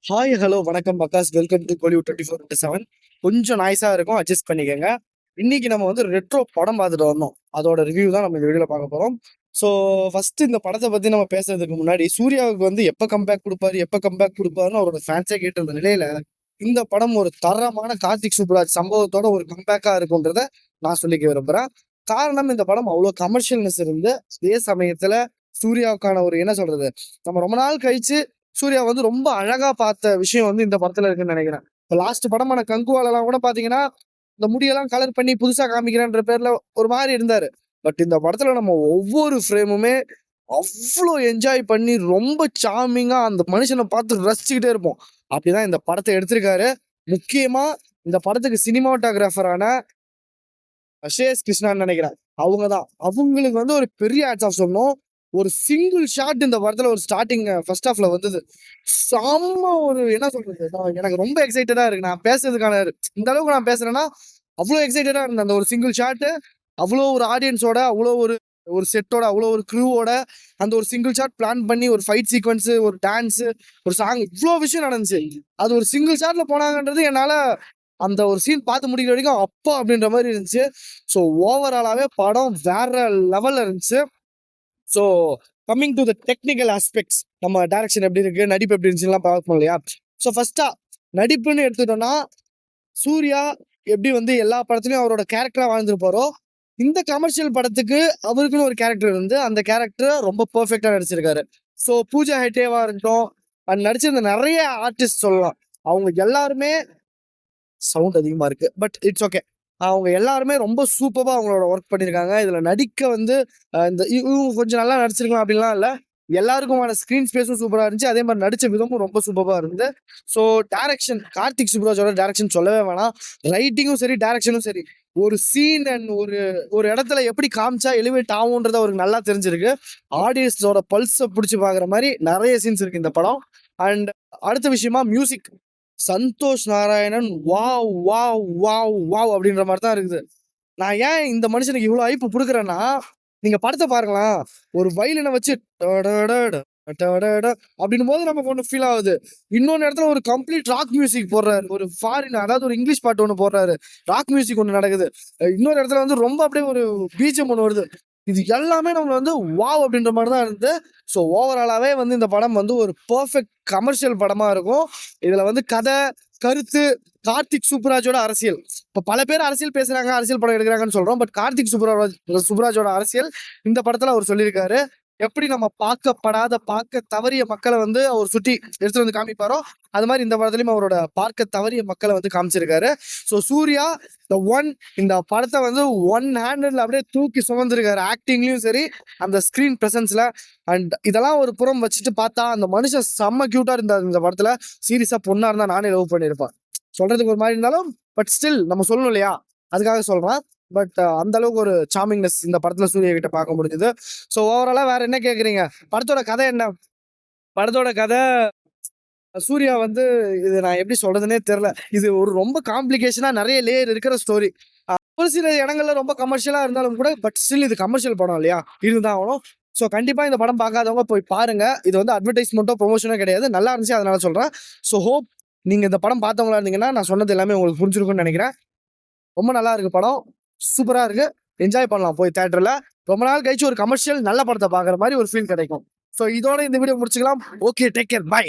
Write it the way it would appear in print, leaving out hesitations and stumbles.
Hi hello வணக்கம் பக்காஸ் welcome to Kollywood 24/7. கொஞ்சம் நாய்ஸா இருக்கும், அட்ஜஸ்ட் பண்ணிக்கோங்க. இன்னைக்கு நம்ம வந்து ரெட்ரோ படம் பார்த்துட்டு வந்தோம். அதோட ரிவ்யூ தான் நம்ம இந்த வீடியோல பார்க்க போறோம். ஸோ ஃபர்ஸ்ட் இந்த படத்தை பத்தி நம்ம பேசுறதுக்கு முன்னாடி சூர்யாவுக்கு வந்து எப்ப கம்பேக் கொடுப்பாருன்னு அவரோட ஃபேன்ஸே கேட்டு இருந்த நிலையில இந்த படம் ஒரு தரமான கார்த்திக் சுப்புராஜ் சம்பவத்தோட ஒரு கம்பேக்கா இருக்குன்றத நான் சொல்லிக்க விரும்புறேன். காரணம், இந்த படம் அவ்வளோ கமர்ஷியல்னஸ் இருந்து அதே சமயத்துல சூர்யாவுக்கான ஒரு என்ன சொல்றது, நம்ம ரொம்ப நாள் கழிச்சு சூர்யா வந்து ரொம்ப அழகா பார்த்த விஷயம் வந்து இந்த படத்துல இருக்குன்னு நினைக்கிறேன். இப்போ லாஸ்ட் படமான கங்குவாலெல்லாம் கூட பாத்தீங்கன்னா இந்த முடியெல்லாம் கலர் பண்ணி புதுசா காமிக்கிறேன்ற பேர்ல ஒரு மாதிரி இருந்தாரு. பட் இந்த படத்துல நம்ம ஒவ்வொரு ஃப்ரேமுமே அவ்வளோ என்ஜாய் பண்ணி ரொம்ப சார்மிங்கா அந்த மனுஷனை பார்த்து ரசிச்சுக்கிட்டே இருப்போம். அப்படிதான் இந்த படத்தை எடுத்திருக்காரு. முக்கியமா இந்த படத்துக்கு சினிமாட்டோகிராஃபரான ஷேஸ் கிருஷ்ணான்னு நினைக்கிறேன். அவங்கதான், அவங்களுக்கு வந்து ஒரு பெரிய ஹேட்ஸ் ஆஃப் சொல்லணும். ஒரு சிங்கிள் ஷாட் இந்த படத்துல ஒரு ஸ்டார்டிங் ஃபர்ஸ்ட் ஹாஃப்ல வந்தது. செம்ம ஒரு என்ன சொல்றது, எனக்கு ரொம்ப எக்ஸைட்டடா இருக்கு. நான் பேசுறதுக்கான இந்த அளவுக்கு நான் பேசுறேன்னா அவ்வளோ எக்ஸைட்டடா இருந்தேன். அந்த ஒரு சிங்கிள் ஷாட் அவ்வளோ ஒரு ஆடியன்ஸோட, அவ்வளோ ஒரு ஒரு செட்டோட, அவ்வளோ ஒரு க்ரூவோட அந்த ஒரு சிங்கிள் ஷாட் பிளான் பண்ணி ஒரு ஃபைட் சீக்வன்ஸ், ஒரு டான்ஸ், ஒரு சாங், இவ்வளோ விஷயம் நடந்துச்சு. அது ஒரு சிங்கிள் ஷாட்ல போனாங்கன்றது என்னால அந்த ஒரு சீன் பார்த்து முடிக்கிற வரைக்கும் அப்பா அப்படின்ற மாதிரி இருந்துச்சு. ஸோ ஓவராலாவே படம் வேற லெவல்ல இருந்துச்சு. So coming to the technical aspects, நம்ம டைரக்ஷன் எப்படி இருக்கு, நடிப்பு எப்படி இருந்துச்சுலாம் பார்க்கணும் இல்லையா? ஸோ ஃபர்ஸ்டா நடிப்புன்னு எடுத்துட்டோம்னா சூர்யா எப்படி வந்து எல்லா படத்துலயும் அவரோட கேரக்டரா வாழ்ந்துருப்பாரோ, இந்த கமர்ஷியல் படத்துக்கு அவருக்குன்னு ஒரு கேரக்டர் இருந்து அந்த கேரக்டரை ரொம்ப பெர்ஃபெக்டா நடிச்சிருக்காரு. ஸோ பூஜா ஹெட்டேவா இருக்கட்டும், அது நடிச்சிருந்த நிறைய ஆர்டிஸ்ட் சொல்லலாம். அவங்க எல்லாருமே சவுண்ட் அதிகமா இருக்கு, பட் இட்ஸ் ஓகே. அவங்க எல்லாருமே ரொம்ப சூப்பரா அவங்களோட ஒர்க் பண்ணியிருக்காங்க. இதுல நடிக்க வந்து இந்த இவங்க கொஞ்சம் நல்லா நடிச்சிருக்கலாம் அப்படின்லாம் இல்ல. எல்லாருக்குமான ஸ்கிரீன் ஸ்பேஸும் சூப்பரா இருந்துச்சு. அதே மாதிரி நடிச்ச விதமும் ரொம்ப சூப்பரா இருந்தது. ஸோ டைரக்ஷன், கார்த்திக் சுப்ராஜோட டைரக்ஷன் சொல்லவே வேணாம். ரைட்டிங்கும் சரி, டைரக்ஷனும் சரி, ஒரு சீன் அண்ட் ஒரு ஒரு இடத்துல எப்படி காமிச்சா எலிவேட் ஆகும்ன்றது அவருக்கு நல்லா தெரிஞ்சிருக்கு. ஆடியன்ஸோட பல்ஸை பிடிச்சி பாக்குற மாதிரி நிறைய சீன்ஸ் இருக்கு இந்த படம். அண்ட் அடுத்த விஷயமா music, Santhosh Narayanan wow wow wow wow அப்படின்ற மாதிரி தான் இருக்குது. நான் ஏன் இந்த மனுஷனுக்கு இவ்வளவு ஐப்பு கொடுக்குறேன்னா, நீங்க படத்தை பாருங்களேன். ஒரு வயலினை வச்சு அப்படின்னும் போது நமக்கு ஒண்ணு ஃபீல் ஆகுது. இன்னொன்னு இடத்துல ஒரு கம்ப்ளீட் ராக் மியூசிக் போடுறாரு. ஒரு ஃபாரின், அதாவது ஒரு இங்கிலீஷ் பாட்டு ஒண்ணு போடுறாரு. ராக் மியூசிக் ஒண்ணு நடக்குது. இன்னொரு இடத்துல வந்து ரொம்ப அப்படியே ஒரு பீஜம் ஒண்ணு வருது. இது எல்லாமே நம்ம வந்து வாவ் அப்படின்ற மாதிரி தான் இருந்து. ஸோ ஓவராலாவே வந்து இந்த படம் வந்து ஒரு பெர்ஃபெக்ட் கமர்ஷியல் படமா இருக்கும். இதுல வந்து கதை, கருத்து, கார்த்திக் சுப்புராஜோட அரசியல். இப்ப பல பேர் அரசியல் பேசுறாங்க, அரசியல் படம் எடுக்கிறாங்கன்னு சொல்றோம். பட் கார்த்திக் சுப்புராஜோட அரசியல் இந்த படத்துல அவர் சொல்லியிருக்காரு. எப்படி நம்ம பார்க்கப்படாத, பார்க்க தவறிய மக்களை வந்து அவர் சுற்றி எடுத்துட்டு வந்து காமிப்பாரோ, அது மாதிரி இந்த படத்துலயும் அவரோட பார்க்க தவறிய மக்களை வந்து காமிச்சிருக்காரு. ஸோ சூர்யா த ஒன், இந்த படத்தை வந்து ஒன் ஹேண்ட்ல அப்படியே தூக்கி சுமந்திருக்காரு. ஆக்டிங்லயும் சரி, அந்த ஸ்கிரீன் பிரசன்ஸ்ல. அண்ட் இதெல்லாம் ஒரு புறம் வச்சுட்டு பார்த்தா அந்த மனுஷன் செம்ம கியூட்டா இருந்தார் இந்த படத்துல. சீரியஸா பொண்ணா இருந்தா நானே லவ் பண்ணிருப்பேன். சொல்றதுக்கு ஒரு மாதிரி இருந்தாலும் பட் ஸ்டில் நம்ம சொல்லணும் இல்லையா, அதுக்காக சொல்றேன். பட் அந்த அளவுக்கு ஒரு சாமிங்னஸ் இந்த படத்துல சூர்யா கிட்ட பார்க்க முடிஞ்சது. ஸோ ஓவராலா வேற என்ன கேக்குறீங்க? படத்தோட கதை என்ன? படத்தோட கதை, சூர்யா வந்து, இது நான் எப்படி சொல்றதுன்னே தெரியல. இது ஒரு ரொம்ப காம்ப்ளிகேஷனா நிறைய லேயர் இருக்கிற ஸ்டோரி. ஒரு சில இடங்கள்ல ரொம்ப கமர்ஷியலா இருந்தாலும் கூட, பட் ஸ்டில் இது கமர்ஷியல் படம் இல்லையா, இதுதான் ஆகணும். ஸோ கண்டிப்பா இந்த படம் பார்க்காதவங்க போய் பாருங்க. இது வந்து அட்வர்டைஸ்மெண்ட்டோ ப்ரொமோஷனோ கிடையாது. நல்லா இருந்துச்சு அதனால சொல்றேன். ஸோ ஹோப் நீங்க இந்த படம் பார்த்தவங்களா இருந்தீங்கன்னா நான் சொன்னது எல்லாமே உங்களுக்கு புரிஞ்சிருக்கும்னு நினைக்கிறேன். ரொம்ப நல்லா இருக்கு படம். சூப்பரா இருக்கு. என்ஜாய் பண்ணலாம் போய் தியேட்டர்ல. ரொம்ப நாள் கழிச்சு ஒரு கமர்ஷியல் நல்ல படத்தை பாக்குற மாதிரி ஒரு ஃபீல் கிடைக்கும். ஸோ இதோட இந்த வீடியோ முடிச்சுக்கலாம். Okay, take care, by.